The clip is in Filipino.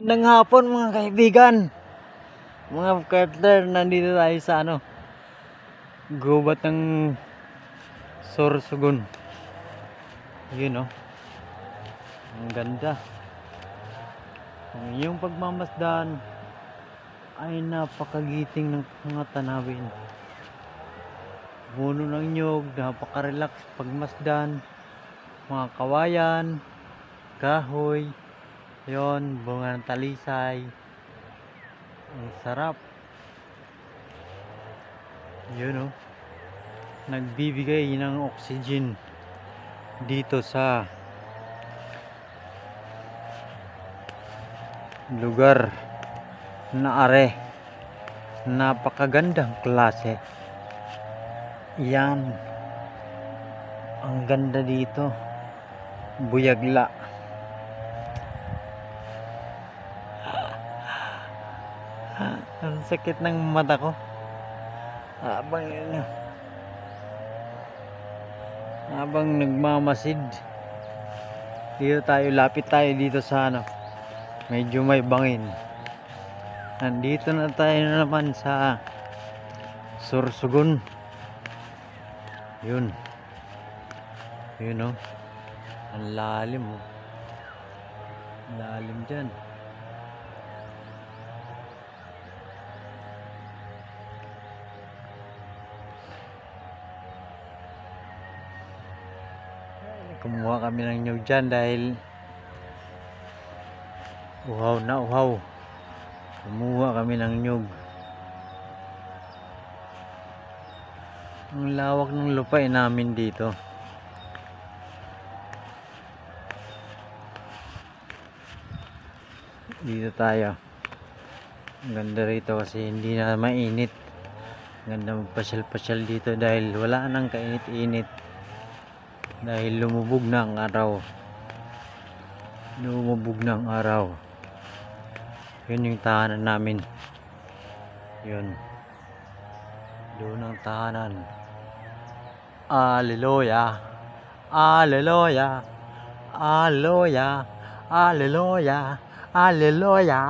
Magandang hapon mga kaibigan, mga Carter, nandito tayo sa gubat ng Sorsogon. Yun ang ganda. Ang iyong pagmamasdan ay napakagiting ng mga tanawin. Puno ng nyog, napaka-relax pagmasdan, mga kawayan, kahoy, yon, bunga ng talisay. Ang sarap. Yun nagbibigay ng oxygen dito sa lugar na are. Napakagandang klase. Yan. Ang ganda dito. Buyagla. Ang sakit ng mata ko. Habang nagmamasid. Lapit tayo dito sa medyo may bangin. Nandito na tayo naman sa Sorsogon. Yun ang lalim lalim dyan. Kumuha kami ng nyug dyan dahil uhaw na uhaw. Kumuha kami ng nyug. Ang lawak ng lupain namin dito. Dito tayo. Ang ganda rito kasi hindi na mainit. Ang ganda magpasyal-pasyal dito dahil wala nang kainit-init. Dahil lumubog na ang araw. Yun yung tahanan namin. Yun. Doon ang tahanan. Aleluya. Aleluya. Aleluya. Aleluya. Aleluya.